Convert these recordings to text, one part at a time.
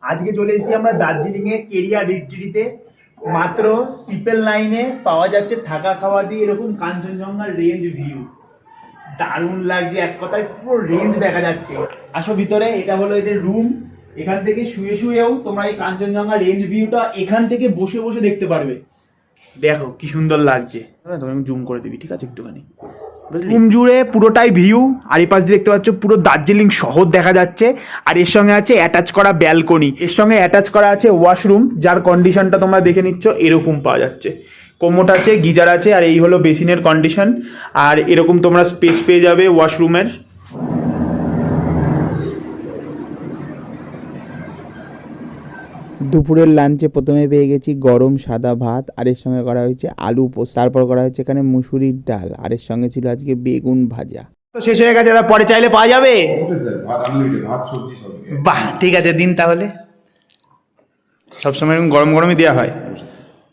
আজকে চলে এসেছি আমরা দার্জিলিংয়ে কেরিয়া রিট্রিটে। মাত্র 999-এ পাওয়া যাচ্ছে থাকা খাওয়া দিয়ে এরকম কাঞ্চনজঙ্ঘার রেঞ্জ ভিউ। দারুণ লাগছে, এক কথায় পুরো রেঞ্জ দেখা যাচ্ছে। আসো ভিতরে, এটা হলো এদের রুম। এখান থেকে শুয়ে শুয়েও তোমরা এই কাঞ্চনজঙ্ঘা রেঞ্জ ভিউটা এখান থেকে বসে বসে দেখতে পারবে। দেখো কি সুন্দর লাগছে। তুমি জুম করে দিবি, ঠিক আছে একটুখানি। রুম জুড়ে পুরোটাই ভিউ, আর এই পাশ দিয়ে দেখতে পাচ্ছ পুরো দার্জিলিং শহর দেখা যাচ্ছে। আর এর সঙ্গে আছে অ্যাটাচ করা ব্যালকনি, এর সঙ্গে অ্যাটাচ করা আছে ওয়াশরুম, যার কন্ডিশনটা তোমরা দেখে নিচ্ছ এরকম পাওয়া যাচ্ছে। কোমোট আছে, গিজার আছে, আর এই হলো বেসিনের কন্ডিশন। আর এরকম তোমরা স্পেস পেয়ে যাবে ওয়াশরুমের। দুপুরের লাঞ্চে প্রথমে পেয়ে গেছি গরম সাদা ভাত, আর এর সঙ্গে করা হয়েছে আলু পোস্ত, তারপর করা হয়েছে এখানে মুসুরির ডাল, আর এর সঙ্গে ছিল আজকে বেগুন ভাজা। তো শেষ হয়ে গেছে, এবার পরে চাইলে পাওয়া যাবে। বাহ, ঠিক আছে দিন তাহলে। সবসময় এরকম গরম গরমই দেওয়া হয়,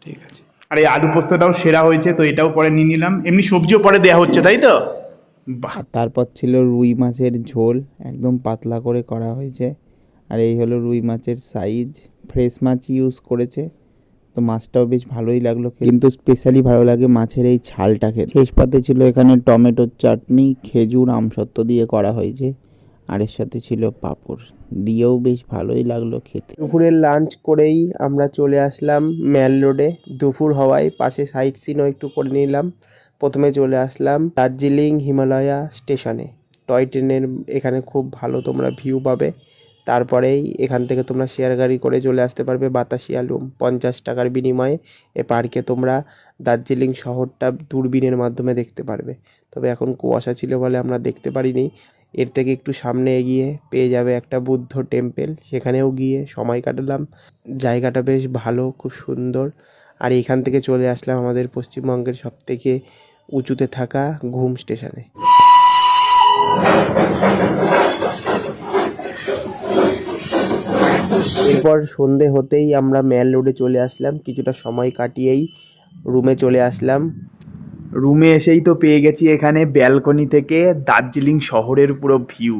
ঠিক আছে। আর এই আলু পোস্তটাও সেরা হয়েছে, তো এটাও পরে নিয়ে নিলাম। এমনি সবজিও পরে দেওয়া হচ্ছে, তাই তো? বাহ। তারপর ছিল রুই মাছের ঝোল, একদম পাতলা করে করা হয়েছে। আর এই হলো রুই মাছের সাইজ, ফ্রেশ মাছ ইউজ করেছে, তো মাছটাও বেশ ভালোই লাগলো। কিন্তু স্পেশালি ভালো লাগে মাছের এই ঝালটা খেতে। শেষ পাতে ছিল এখানে টমেটোর চাটনি, খেজুর আমসত্ত্ব দিয়ে করা হয়েছে, আর এর সাথে ছিল পাঁপড়, দিয়েও বেশ ভালোই লাগলো খেতে। দুপুরের লাঞ্চ করেই আমরা চলে আসলাম ম্যাল রোডে। দুপুর হওয়ায় পাশে সাইট সিনও একটু করে নিলাম। প্রথমে চলে আসলাম দার্জিলিং হিমালয়া স্টেশনে। টয় ট্রেনের এখানে খুব ভালো তোমরা ভিউ পাবে। তারপরেই এখান থেকে তোমরা শেয়ার গাড়ি করে চলে আসতে পারবে বাতাসিয়া লুম। 50 টাকার বিনিময়ে এ পার্কে তোমরা দার্জিলিং শহরটা দূরবীনের মাধ্যমে দেখতে পারবে। তবে এখন কুয়াশা ছিল বলে আমরা দেখতে পারিনি। এর থেকে একটু সামনে এগিয়ে পেয়ে যাবে একটা বুদ্ধ টেম্পল, সেখানেও গিয়ে সময় কাটালাম। জায়গাটা বেশ ভালো, খুব সুন্দর। আর এখান থেকে চলে আসলাম আমাদের পশ্চিমবঙ্গের সবথেকে উঁচুতে থাকা ঘুম স্টেশনে। এরপর সন্ধে হতেই আমরা ম্যাল রোডে চলে আসলাম। কিছুটা সময় কাটিয়েই রুমে চলে আসলাম। রুমে এসেই তো পেয়ে গেছি এখানে ব্যালকনি থেকে দার্জিলিং শহরের পুরো ভিউ।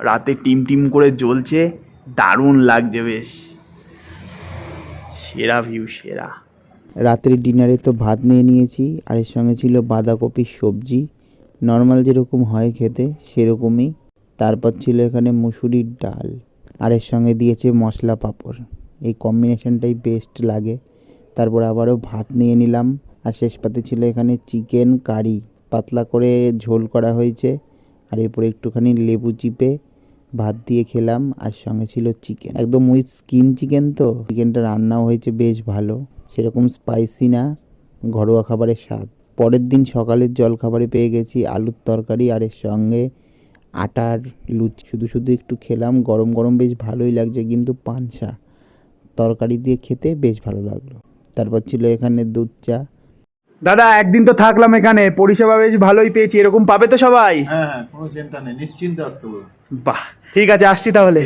রাতে টিম টিম করে জ্বলছে, দারুণ লাগছে, বেশ সেরা ভিউ, সেরা। রাত্রির ডিনারে তো ভাত নিয়ে নিয়েছি, আর এর সঙ্গে ছিল বাঁধাকপির সবজি, নর্মাল যেরকম হয় খেতে সেরকমই। তারপর ছিল এখানে মুসুরির ডাল, আর এর সঙ্গে দিয়েছে মশলা পাঁপড়। এই কম্বিনেশনটাই বেস্ট লাগে। তারপর আবারও ভাত নিয়ে নিলাম, আর শেষ পাতে ছিল এখানে চিকেন কারি, পাতলা করে ঝোল করা হয়েছে, আর এরপরে একটুখানি লেবু চিপে ভাত দিয়ে খেলাম। আর সঙ্গে ছিল চিকেন, একদম উইথ স্কিন চিকেন। তো চিকেনটা রান্নাও হয়েছে বেশ ভালো, সেরকম স্পাইসি না, ঘরোয়া খাবারের স্বাদ। পরের দিন সকালের জলখাবারে পেয়ে গেছি আলুর তরকারি, আর এর সঙ্গে আটার লুচি। শুধু শুধু একটু খেলাম, গরম গরম বেশ ভালোই লাগছে, কিন্তু পানসা তরকারি দিয়ে খেতে বেশ ভালো লাগলো। তারপর ছিল এখানে দুধ চা। দাদা একদিন তো থাকলাম এখানে, পরিষেবা বেশ ভালোই পেয়েছি। এরকম পাবে তো সবাই? হ্যাঁ হ্যাঁ, কোনো চিন্তা নেই, নিশ্চিন্তে আসতে বলুন। বাহ, ঠিক আছে, আসছি তাহলে।